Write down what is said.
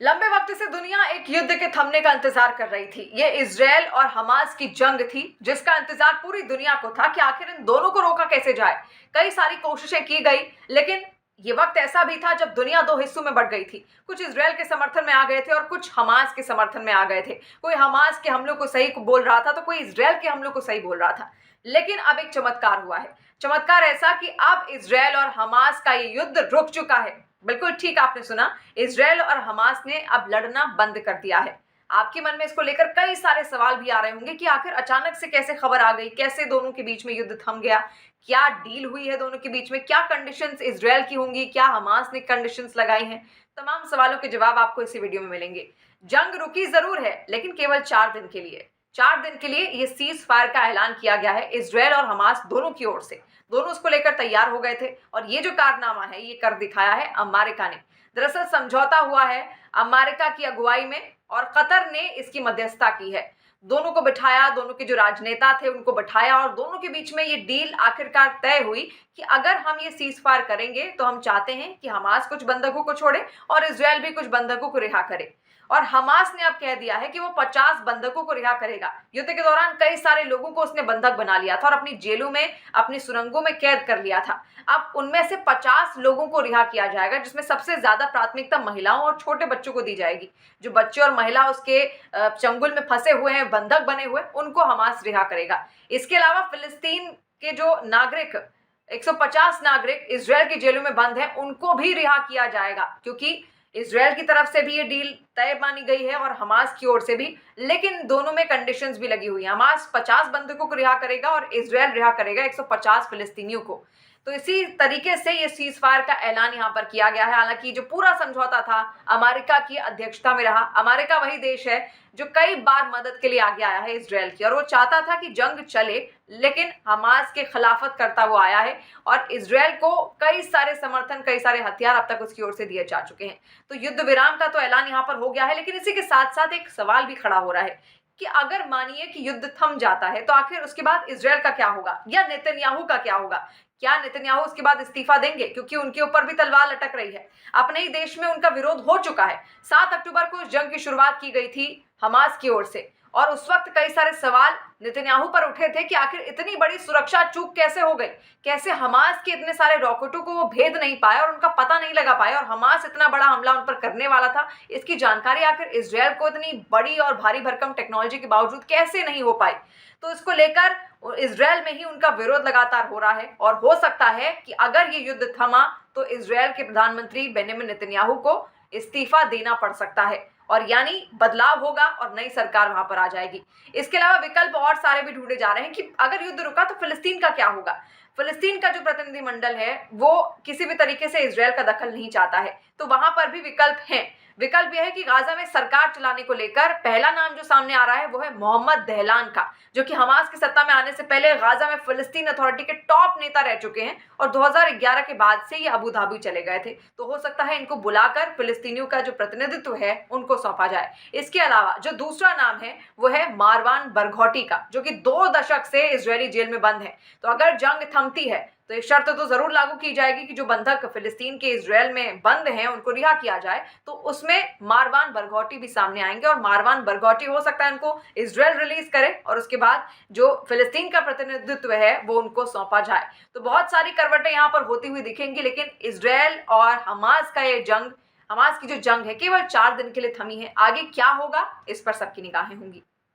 लंबे वक्त से दुनिया एक युद्ध के थमने का इंतजार कर रही थी। ये इजराइल और हमास की जंग थी जिसका इंतजार पूरी दुनिया को था कि आखिर इन दोनों को रोका कैसे जाए। कई सारी कोशिशें की गई, लेकिन ये वक्त ऐसा भी था जब दुनिया दो हिस्सों में बढ़ गई थी। कुछ इजराइल के समर्थन में आ गए थे और कुछ हमास के समर्थन में आ गए थे। कोई हमास के हमलों को सही बोल रहा था तो कोई इजराइल के हमलों को सही बोल रहा था। लेकिन अब एक चमत्कार हुआ है। चमत्कार ऐसा कि अब इजराइल और हमास का ये युद्ध रुक चुका है। बिल्कुल ठीक आपने सुना, इजराइल और हमास ने अब लड़ना बंद कर दिया है। आपके मन में इसको लेकर कई सारे सवाल भी आ रहे होंगे कि आखिर अचानक से कैसे खबर आ गई, कैसे दोनों के बीच में युद्ध थम गया, क्या डील हुई है दोनों के बीच में, क्या कंडीशंस इजराइल की होंगी, क्या हमास ने कंडीशंस लगाई हैं। तमाम सवालों के जवाब आपको इसी वीडियो में मिलेंगे। जंग रुकी जरूर है, लेकिन केवल 4 दिन के लिए। 4 दिन के लिए ये सीज फायर का ऐलान किया गया है इजराइल और हमास दोनों की ओर से। दोनों उसको लेकर तैयार हो गए थे और ये जो कारनामा है ये कर दिखाया है अमेरिका ने। दरअसल समझौता हुआ है अमेरिका की अगुवाई में और कतर ने इसकी मध्यस्थता की है। दोनों को बिठाया, दोनों के जो राजनेता थे उनको बिठाया और दोनों के बीच में ये डील आखिरकार तय हुई कि अगर हम ये सीज फायर करेंगे तो हम चाहते हैं कि हमास कुछ बंधकों को छोड़े और इजराइल भी कुछ बंधकों को रिहा करे। और हमास ने अब कह दिया है कि वो 50 बंधकों को रिहा करेगा। युद्ध के दौरान कई सारे लोगों को उसने बंधक बना लिया था और अपनी जेलों में, अपनी सुरंगों में कैद कर लिया था। अब उनमें से 50 लोगों को रिहा किया जाएगा, जिसमें सबसे ज्यादा प्राथमिकता महिलाओं और छोटे बच्चों को दी जाएगी। जो बच्चे और महिला उसके चंगुल में फंसे हुए हैं, बंधक बने हुए, उनको हमास रिहा करेगा। इसके अलावा फिलिस्तीन के जो नागरिक 150 नागरिक इजराइल की जेलों में बंद हैं, उनको भी रिहा किया जाएगा, क्योंकि इजराइल की तरफ से भी ये डील तय मानी गई है और हमास की ओर से भी। लेकिन दोनों में कंडीशंस भी लगी हुई है। हमास 50 बंधकों को रिहा करेगा और इजराइल रिहा करेगा 150 फिलिस्तीनियों को। तो इसी तरीके से ये सीज फायर का ऐलान यहाँ पर किया गया है। हालांकि जो पूरा समझौता था अमेरिका की अध्यक्षता में रहा। अमेरिका वही देश है जो कई बार मदद के लिए आगे आया है इजराइल की, और वो चाहता था कि जंग चले, लेकिन हमास के खिलाफत करता वो आया है और इजराइल को कई सारे समर्थन, कई सारे हथियार अब तक उसकी ओर से दिए जा चुके हैं। तो युद्ध विराम का तो ऐलान यहाँ पर हो गया है, लेकिन इसी के साथ साथ एक सवाल भी खड़ा हो रहा है कि अगर मानिए कि युद्ध थम जाता है तो आखिर उसके बाद इजराइल का क्या होगा या नेतन्याहू का क्या होगा। क्या नेतन्याहू उसके बाद इस्तीफा देंगे, क्योंकि उनके ऊपर भी तलवार लटक रही है। अपने ही देश में उनका विरोध हो चुका है। 7 अक्टूबर को इस जंग की शुरुआत की गई थी हमास की ओर से, और उस वक्त कई सारे सवाल नेतन्याहू पर उठे थे कि आखिर इतनी बड़ी सुरक्षा चूक कैसे हो गई, कैसे हमास के इतने सारे रॉकेटों को वो भेद नहीं पाए और उनका पता नहीं लगा पाए, और हमास इतना बड़ा हमला उन पर करने वाला था, इसकी जानकारी आखिर इजराइल को इतनी बड़ी और भारी भरकम टेक्नोलॉजी के बावजूद कैसे नहीं हो पाई। तो इसको लेकर इजराइल में ही उनका विरोध लगातार हो रहा है और हो सकता है कि अगर ये युद्ध थमा तो इजराइल के प्रधानमंत्री बेंजामिन नेतन्याहू को इस्तीफा देना पड़ सकता है, और यानी बदलाव होगा और नई सरकार वहां पर आ जाएगी। इसके अलावा विकल्प और सारे भी ढूंढे जा रहे हैं कि अगर युद्ध रुका तो फिलिस्तीन का क्या होगा। फिलिस्तीन का जो प्रतिनिधिमंडल है वो किसी भी तरीके से इजराइल का दखल नहीं चाहता है, तो वहां पर भी विकल्प हैं। विकल्प यह है कि गाजा में सरकार चलाने को लेकर पहला नाम जो सामने आ रहा है वो है मोहम्मद दहलान का, जो कि हमास की सत्ता में आने से पहले गाजा में फिलिस्तीन अथॉरिटी के टॉप नेता रह चुके हैं और 2011 के बाद से ये अबू धाबी चले गए थे। तो हो सकता है इनको बुलाकर फिलिस्तीनियों का जो प्रतिनिधित्व है उनको सौंपा जाए। इसके अलावा जो दूसरा नाम है वो है मारवान बरघौटी का, जो कि 2 दशक से इजरायली जेल में बंद है। तो अगर जंग थमती है तो एक शर्त तो जरूर लागू की जाएगी कि जो बंधक फिलिस्तीन के इजराइल में बंद हैं उनको रिहा किया जाए। तो उसमें मारवान बरघौटी भी सामने आएंगे और मारवान बरघौटी हो सकता है उनको इजराइल रिलीज करे और उसके बाद जो फिलिस्तीन का प्रतिनिधित्व है वो उनको सौंपा जाए। तो बहुत सारी करवटें यहाँ पर होती हुई दिखेंगी, लेकिन इजराइल और हमास का ये जंग, हमास की जो जंग है केवल 4 दिन के लिए थमी है। आगे क्या होगा इस पर सबकी निगाहें होंगी।